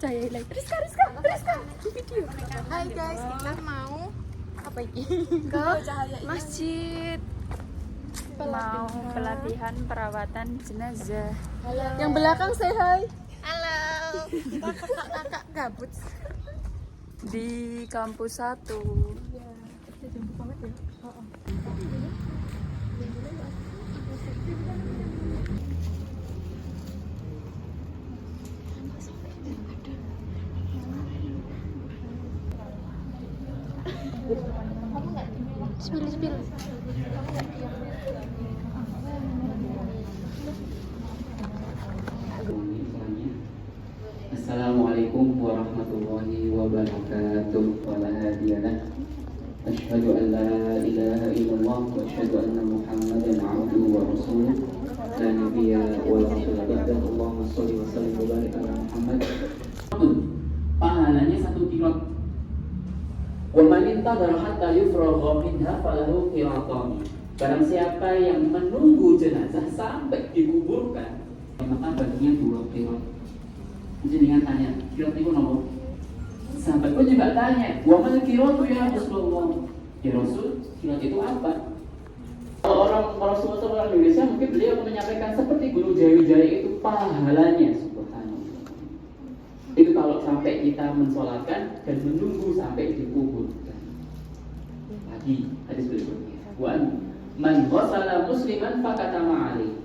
percaya like Rizka video. Hai guys, kita mau apa ini? Ke masjid. Mau pelatihan perawatan jenazah. Halo. Yang belakang say hi. Halo. Kakak gabut Di kampus 1. ya. Jemput banget ya. Spill. Assalamualaikum warahmatullahi wabarakatuh. Wala hadiyalah. Asyhadu an la ilaha illallah wa asyhadu anna Muhammadan abduhu wa rasuluh. La nabiyya wa la rasula ba'dahu. Allahumma shalli wa sallim wa barik ala Muhammad. Pahalanya 1 kirot. Wa man intadara hatta yufragha minha falahu qiratani. Barang siapa yang menunggu jenazah sampai dikuburkan, maka baginya 2 kirot. Jenengan tanya, kirot itu nomor? Sahabat pun juga tanya, wa mal kiratu ya Rasulullah? Ya Rasul, kirot itu apa? Kalau orang Rasulullah orang Indonesia mungkin beliau menyampaikan seperti guru Jawi-Jawi itu pahalanya, subhanallah. Itu kalau sampai kita mensolatkan dan menunggu sampai dikuburkan. Lagi hadis berikutnya, wa man ghassala musliman faqatama alaihi.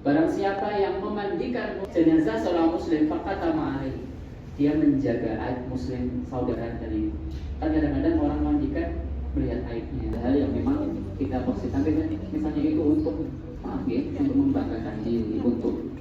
Barang siapa yang memandikan jenazah seorang muslim faqatama alaihi, dia menjaga aib muslim saudara dari. Kan kadang-kadang orang memandikan melihat aibnya, hal yang memang kita posisikan misalnya itu untuk maaf ya, untuk membanggakan diri, untuk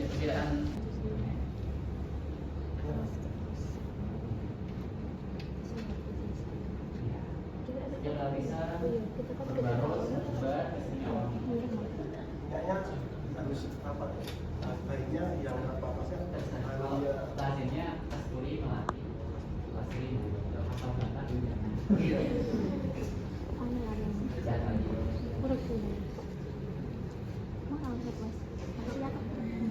perkiraan yang bisa berbaros harus apa? Baiknya yang apa sih? kalau lazimnya kasturi melati kasturi atau belakang jangan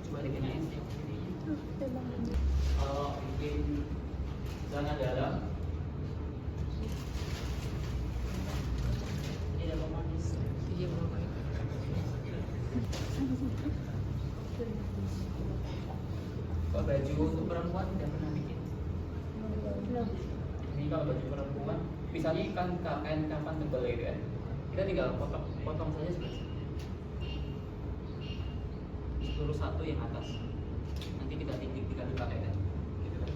coba dikenain kalau bikin zona dalam ini ada pemanis iya kalau baju untuk perempuan tidak pernah bikin ini kalau baju perempuan misalnya kan kain kafan tebal gitu ya, kita tinggal potong saja seperti lurus satu yang atas, nanti kita dipakai kan gitu kan.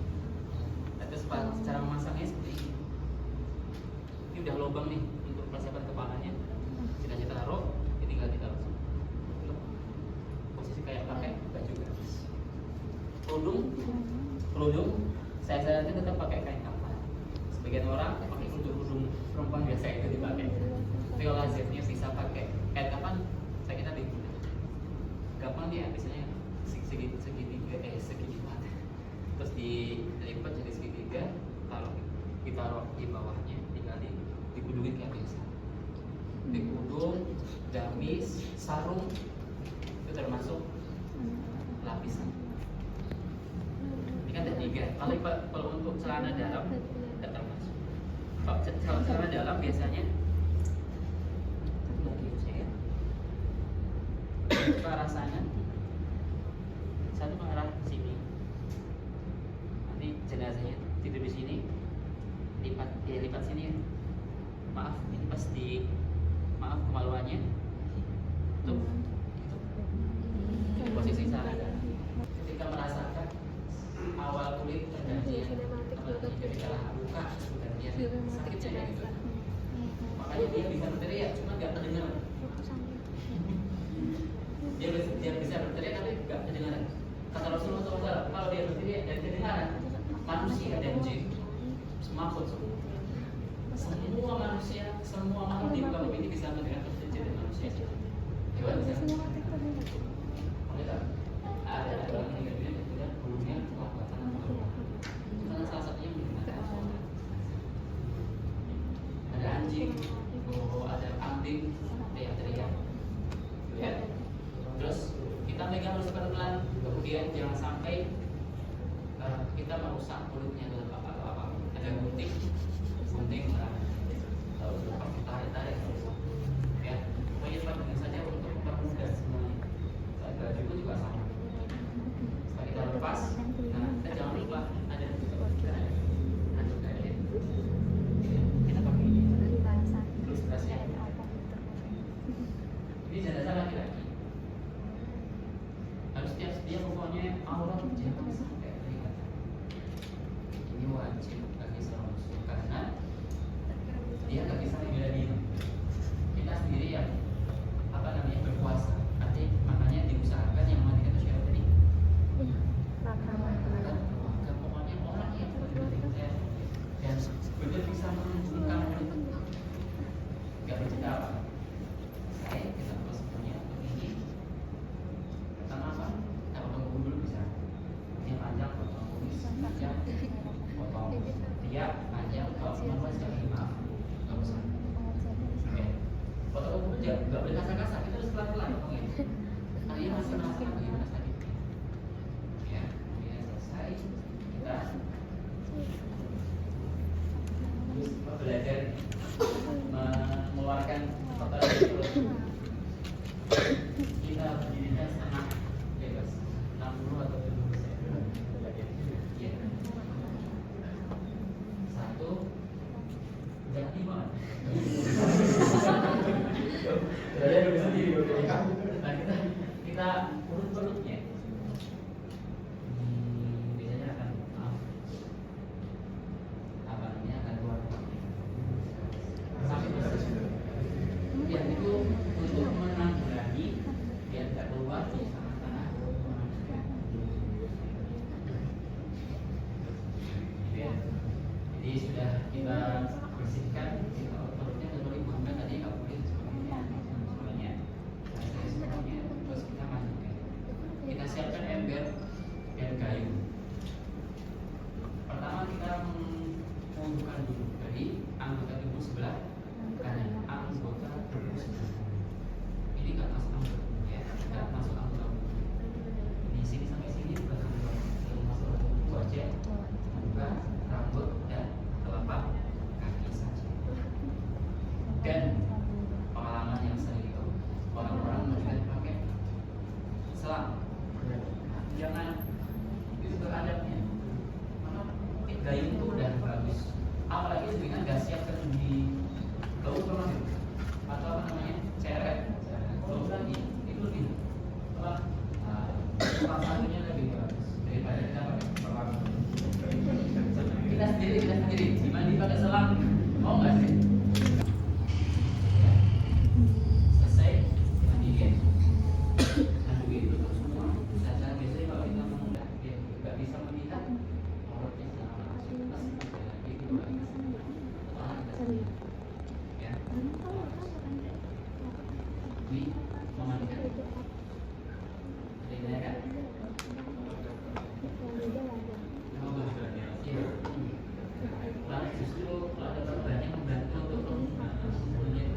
Nah, terus cara memasangnya seperti ini. Ini udah lubang nih untuk persiapan kepalanya, kita taruh, ini tinggal ditaruh posisi kayak pakai baju gamis. Kerudung saya sarankan tetap pakai kain kafan. Sebagian orang pakai kerudung perempuan biasa itu dipakai, tapi kalau lazimnya bisa pakai kain kafan, saya kira gampang dia biasanya segitiga terus dilipat jadi segitiga, ditaruh di bawahnya, tinggal digudungin kayak biasa. Digudung, gamis, sarung itu termasuk lapisan. Ini kan ada 3. Kalau untuk celana dalam tidak termasuk. Kalau celana dalam biasanya ke arah sana, satu ke arah sini. Nanti jenazahnya tidur di sini, lipat sini ya. Maaf, ini pas kemaluannya. Tuh, posisi sana. Ketika merasakan awal kulit jadi salah buka dan dia sakitnya kayak gitu. Makanya dia bisa berteriak cuma nggak kedengeran. Dia bisa berteriak tapi nggak kedengeran. Kata Rasulullah SAW, kalau dia berteriak dan kedengaran, manusia dan jin maksud semua manusia, semua makhluk di muka bumi ini bisa mendengar persetujuan dari manusia. Coba bisa. Ada orang meninggal dunia dan tidak burungnya kelabatan atau karena salah satunya menggunakan suara. Ada anjing, ada kambing, yang teriak. Ya. Terus kita megang harus pelan-pelan, kemudian jangan sampai kita merusak kulitnya atau apa. Ada gunting atau kita tarik. Ya, pokoknya dengan saja untuk mempermudah semuanya. Saat baju pun juga sama. Setelah kita lepas, nah kita jangan lupa ada handuk kayak kita pakai ini. Ilustrasi. Ini jenazah laki-laki. Harus dia pokoknya aurat jangan sampai terlihat. Ini wajib bagi seorang muslim karena dia nggak bisa membela diri. Kita sendiri yang berkuasa. Artinya makanya diusahakan yang mati kata syarat tadi. Pokoknya orang yang benar dan benar bisa menunjukkan nggak bercerita apa. Saya kita terus punya ini. Pertama apa? Kita potong dulu bisa. Yang panjang potong kumis, panjang potong tiap panjang kalau memang sekali maaf nggak usah. Oke. Potong kumis nggak boleh kasar-kasar. Kita harus pelan-pelan potongnya. Karena masih merasakan bagaimana sakitnya. Ya, selesai kita belajar mengeluarkan kotoran dari mulut. Kita berdirinya setengah bebas 60 atau 70%. Ya. Satu udah lima. Saya udah sendiri nah kita urut perutnya. Biasanya akan apa namanya akan keluar sampai bersih. Ya itu untuk menanggulangi biar tidak keluar di tanah-tanah. Ya. Jadi sudah kita bersihkan perutnya kecuali bukan tadi nggak boleh semuanya. Terus kita masukkan. Kita siapkan ember dan kayu. Pertama kita mengumpulkan dulu dari anggota tubuh sebelah kanan. Anggota tubuh sebelah. Ini nggak masuk anggota, ya, nggak masuk anggota. Di sini sampai sini bukan anggota. Yang masuk anggota wajah, muka, rambut dan telapak kaki saja. Dan pengalaman yang sering itu orang-orang melihat pakai selang. Jangan itu beradabnya. Karena gayung itu udah bagus. Apalagi dengan nggak siap di bau pernah itu atau apa namanya ceret, bau lagi itu lebih apa? Satunya lebih bagus daripada kita pakai perlengkapan. Kita sendiri dimandi pakai selang, mau nggak sih? Selesai mandiin. Itu semua cara biasanya kalau kita menunda dia nggak bisa melihat auratnya selama itu ya ini memandikan ini kan lalu justru kalau ada korban yang membantu untuk mempunyai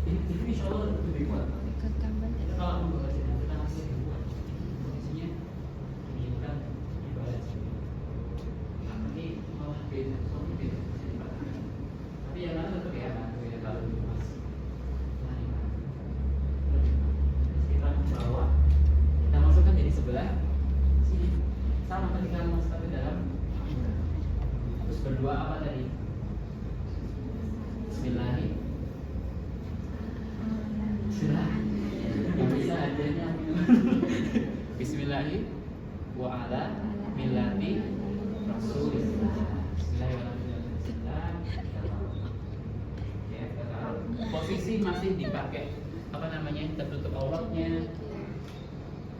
ini insya Allah lebih kuat. Kalau membuat kita masih kuat posisinya ini bukan ibarat ini malah beda, soalnya beda. Tapi yang lain tetap ya, beda kalau mas. Kita bawa, kita masukkan jadi sebelah sini. Sama ketika masukkan ke dalam. Terus berdua apa tadi? Bismillahirrahmanirrahim. Sudah. Yang bisa adanya Bismillahirrahmanirrahim. wa ala millati Rasulillah. Posisi masih dipakai apa namanya, tertutup auratnya,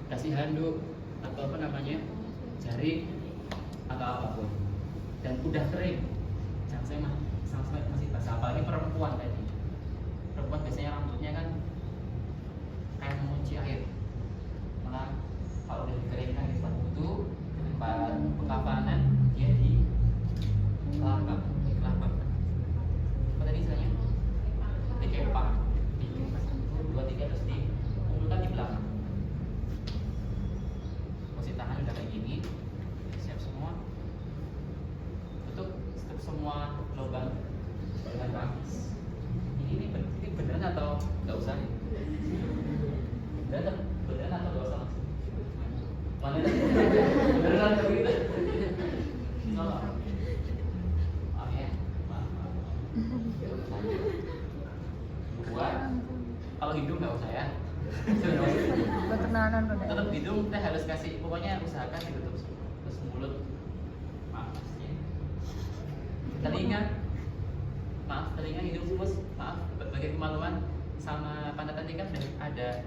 kasih handuk atau apa namanya, jari atau apapun, dan udah kering. Saya masih basah, apalagi perempuan tadi. Perempuan biasanya rambutnya kan kayak mengunci air, malah kalau udah dikeringkan di tempat wudhu, di tempat pekafanan, dia di kelapa, apa tadi istilahnya, dikepang, di 2-3 terus dikumpulkan di belakang. Posisi tangan udah kayak gini, siap semua, tutup semua lubang dengan rapi. Ini beneran atau nggak usah? Beneran atau nggak usah? Mana beneran atau gitu? Salah. Maaf ya, maaf. Buat kalau hidung nggak usah ya. Berkenalan udah. Tetap hidung kita harus kasih, pokoknya usahakan ditutup terus mulut. Maaf ya. Telinga, hidung, bos. Maaf, berbagai kemaluan sama pantat tadi kan ada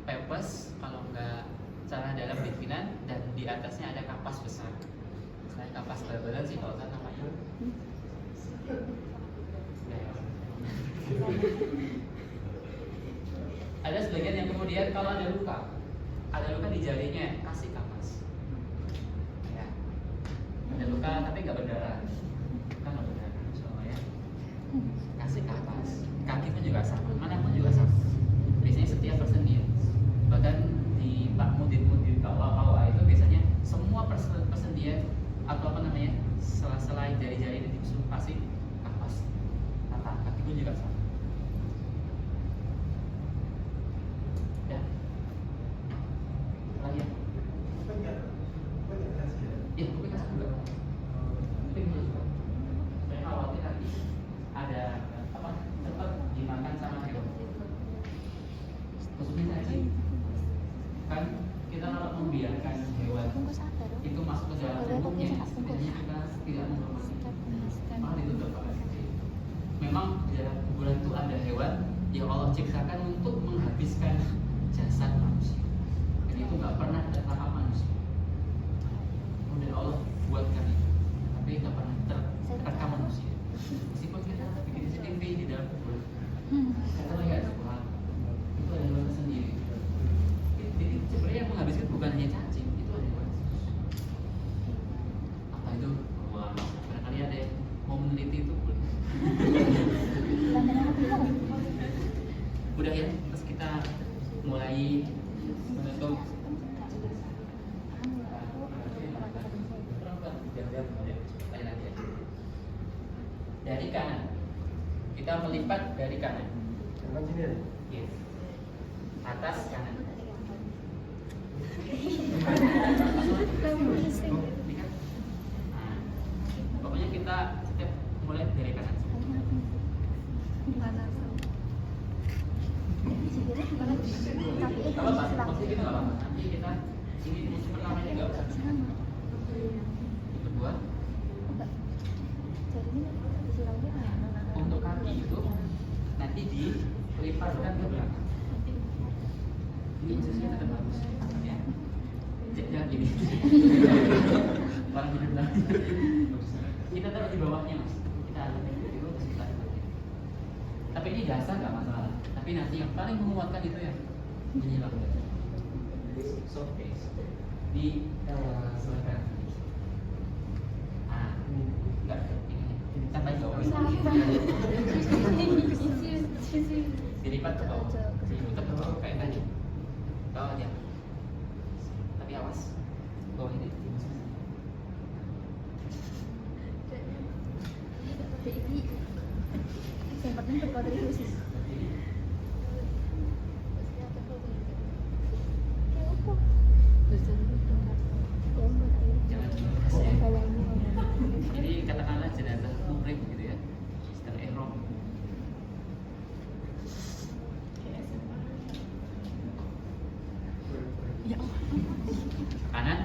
pepes, kalau nggak salah dalam bikinan, dan di atasnya ada kapas besar. Saya kapas bal-balan sih kalau saya namanya. Ada sebagian yang kemudian kalau ada luka di jarinya, kasih kapas. Ya. Ada luka tapi nggak berdarah, kan nggak berdarah, soalnya kasih kapas. Kaki pun juga sama, mana pun juga sama. Biasanya setiap persendian, bahkan di Pak Mudir kawah itu biasanya semua persendian atau apa namanya, selain jari-jari itu disuruh kasih kapas. Kaki pun juga sama. Ya. Lagi ya? Iya, kuping kasih juga. Kuping juga. Saya khawatir nanti ada apa, tetap dimakan sama hewan. Maksudnya tadi kan kita kalau membiarkan hewan itu masuk ke dalam tubuhnya, sebenarnya kita tidak menghormati, malah ditutup pakai. Memang di dalam kuburan itu ada hewan yang Allah ciptakan untuk menghabiskan jasad manusia, dan itu nggak pernah tertangkap manusia. Kemudian Allah buatkan itu, tapi nggak pernah tertangkap manusia. Meskipun kita bikin CCTV di dalam kuburan, kita lihat Tuhan itu ada hewan sendiri. Jadi sebenarnya yang menghabiskan bukan hanya cacing, itu ada hewan. Apa itu? Wah, barangkali ada yang mau meneliti itu. Udah ya, terus kita mulai menutup. Dari kanan, kita melipat dari kanan. Jangan sini ya. Yes. Atas kanan. Nah, pokoknya kita setiap mulai dari kanan. Kalau maksud kita apa? Nanti kita ini musim pertamanya nggak usah. Kedua, untuk kaki itu nanti dilipatkan ke belakang. Ini khususnya tetap bagus, ya. Jangan gini. Orang hidup lagi. Kita taruh di bawahnya, mas. Kita itu terus kita. Tapi ini dasar nggak masalah. Tapi nanti yang paling menguatkan itu ya menyilang. Soft case di sebelah. Ah, enggak ini sampai bawah. Dilipat ke bawah. Dilipat ke bawah kayak tadi. Bawah aja. Tapi awas. Bawah ini. Yang penting berkontribusi. Jangan dibahas ya. Jadi katakanlah jenazah muhrim gitu ya, sedang ihram. Kanan,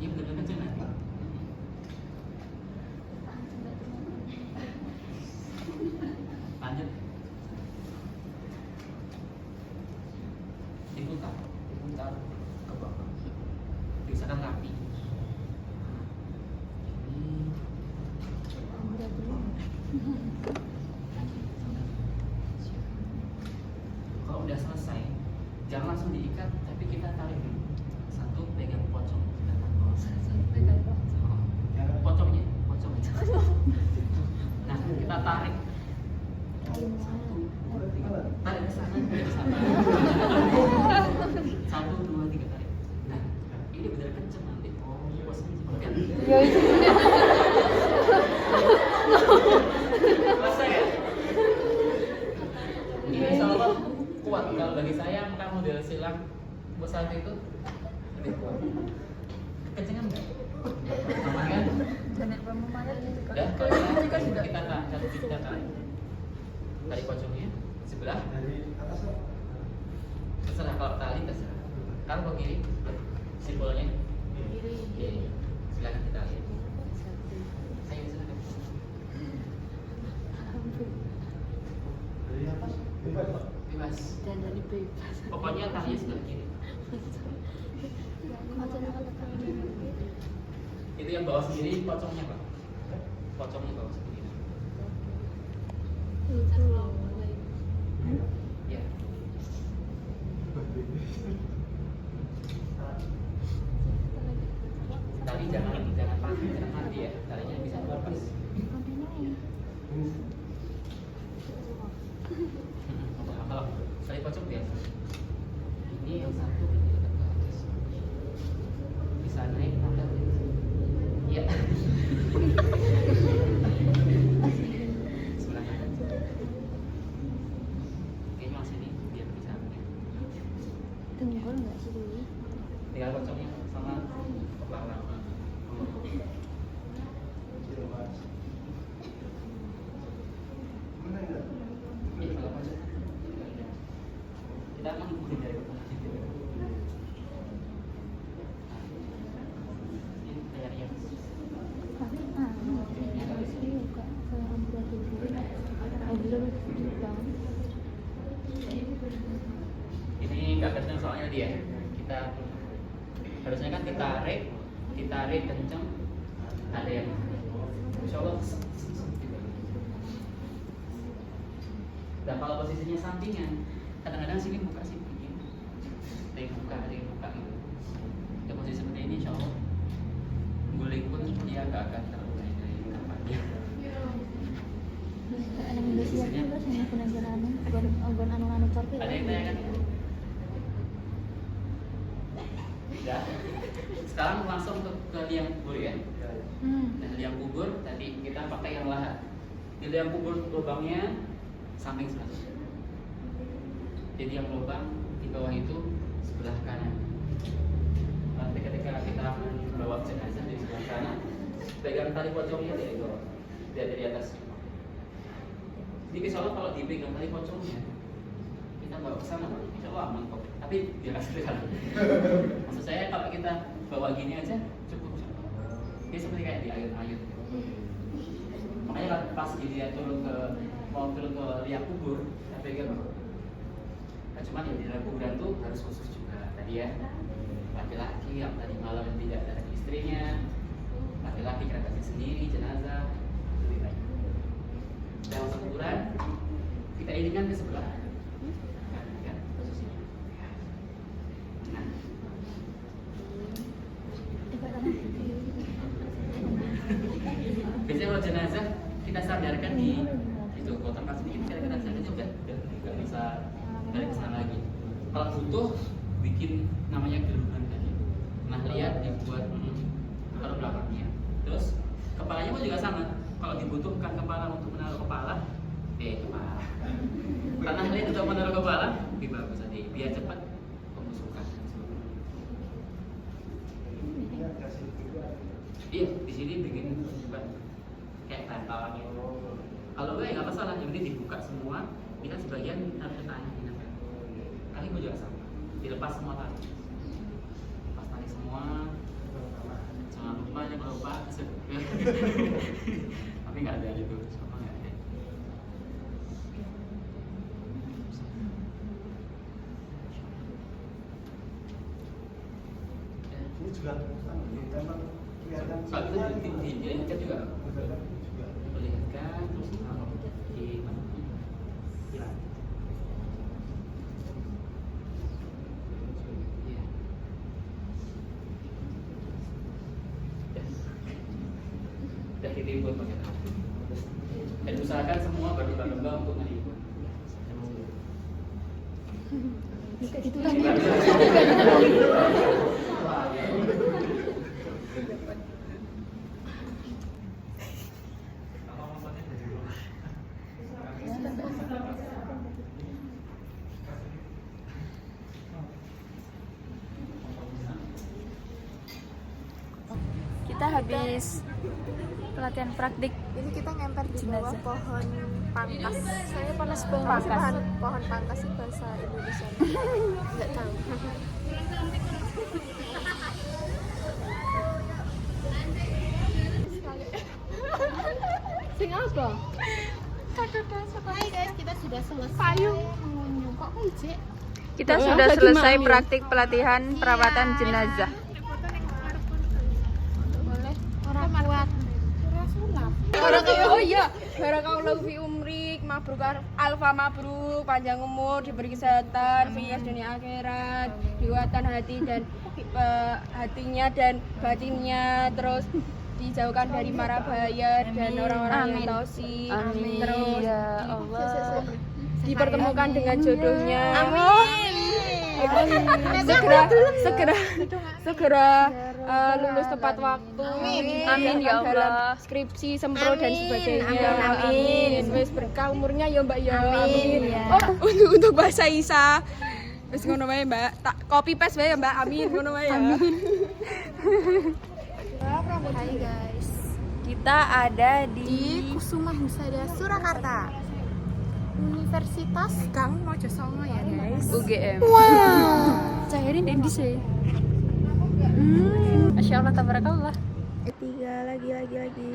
Iya bener kenceng nanti. Lanjut. Diputar ke bawah. Diusahakan rapi. Ini. Kalau udah selesai, jangan langsung diikat, tapi kita tarik dulu. Satu pegang pocong, kita tarik. Pocongnya. Nah, kita tarik. Satu, dua, tiga. Tarik ke sana, tarik ke sana. Satu, dua, tiga, tarik. Nah, ini benar kenceng nanti. Oh, bosnya seperti Masa ya? Ini insya Allah kuat. Kalau bagi saya, maka model silang bos satu itu lebih kuat. Kencengan nggak? Aman kan? Jangan memayat gitu kan. Udah, kalau kita tarik. Tarik pocongnya sebelah. Dari atas lah. Terserah kalau tali terserah. Kalau ke kiri, simpulnya kiri. Silakan kita lihat. Ayo silakan. Dari atas. Bebas Pak. Bebas. Dan dari bebas. Pokoknya talinya sebelah kiri. Itu yang bawah sendiri pocongnya Pak. Pocongnya bawah sendiri. Ya. Tali jangan mati ya. Talinya bisa lepas. Kalau tali pocong biasa. Ini yang satu dekat ke atas. Bisa naik angkat. Iya. Sebelah kanan. Kayaknya masih ini biar bisa. Tenggol nggak sih dulu? Tinggal pocongnya sama kepala. Mana enggak? Iya kalau pocong. Kita akan menghindari pocong. Ini kayak yang Tapi ini buka ke ambulator dulu. Ambulator banget. ini nggak kenceng soalnya dia. Kita harusnya kan kita tarik kenceng. Ada yang insya Allah. Dan kalau posisinya sampingan, kadang-kadang sini buka sini begini. Ada yang buka gitu. Ya posisi seperti ini insya Allah guling pun dia nggak akan terurai dari kampanye. Ada yang udah siap juga sama penajaran organ anu corti. Ada yang tanya kan? Ya. Sekarang langsung ke liang kubur ya. Nah, liang kubur tadi kita pakai yang lahat. Di liang kubur lubangnya samping sebelah. Jadi yang lubang di bawah itu sebelah kanan. Nanti ketika kita bawa jenazah di sebelah kanan, pegang tali pocongnya dari bawah, dari atas. Jadi insya Allah kalau dipegang tali pocongnya, kita bawa ke sana, insya Allah aman kok. Tapi jangan sekali. Maksud saya kalau kita bawa gini aja cukup. Ini seperti kayak di ayun-ayun. Makanya pas dia mau turun ke liang kubur, kita pegang. Nah, cuman ya di liang kuburan tuh harus khusus juga. Tadi ya, laki-laki yang tadi malam tidak ada istrinya, laki-laki kerabatnya sendiri, jenazah, lebih baik. Dan masuk kuburan, kita iringan ke sebelah. Ya, posisinya. Nah, biasanya kalau jenazah kita sadarkan di itu kotak sedikit, kira-kira sadarnya udah nggak bisa balik ke sana lagi. Kalau butuh bikin namanya gelungan tadi. Nah lihat dibuat taruh belakangnya. Terus kepalanya pun juga sama. Kalau dibutuhkan kepala untuk menaruh kepala, kepala. Tanah liat untuk menaruh kepala, lebih bagus tadi. Biar cepat pembusukan. Iya, di sini bikin pembusukan kayak bantal gitu. Kalau gue nggak masalah, yang penting dibuka semua. Kita sebagian taruh ke tanah ini. Kali gue juga sama. Dilepas semua tali. Lepas tali semua. Jangan lupa jangan lupa. Tapi nggak ada itu, sama nggak ada. Ini juga memang kelihatan Kalau sebenarnya dilihatkan juga, juga. diperlihatkan terus di mana? Hilang. Iya. Dan ditimbun pakai tangan. Dan usahakan semua berlomba-lomba untuk menghibur. Itu Kita habis pelatihan praktik. Ini kita ngemper di bawah Jenazah. pohon pangkas. Saya panas banget. Pangkas. Pohon pangkas itu bahasa Indonesia. Enggak tahu. sing apa? Hai guys, kita sudah selesai. Payung. Kok ijek? Kita sudah selesai praktik pelatihan perawatan jenazah. Boleh. Orang kuat. Ora sulap. Oh iya, barakallahu fi umrik, mabruk alfa mabruk, panjang umur, diberi kesehatan, rias dunia akhirat, diwatan hati dan hatinya dan batinnya, terus dijauhkan dari mara bahaya dan orang-orang yang toksik. Amin. Terus Ya Allah. dipertemukan dengan jodohnya. Amin. Segera lulus tepat waktu. Amin, ya Dalam Allah. skripsi, sempro dan sebagainya. Amin. Wis berkah umurnya ya Mbak ya. Amin, ya. Oh, untuk bahasa Isa. Wis ngono wae Mbak. Tak copy paste wae ya Mbak. Amin ngono wae ya. Hai guys. Kita ada Di di Kusuma Husada Surakarta. Universitas Kang Mojosongo ya guys. UGM. Wow. Cairin di sini. Masya Allah, tabarakallah. Tiga lagi.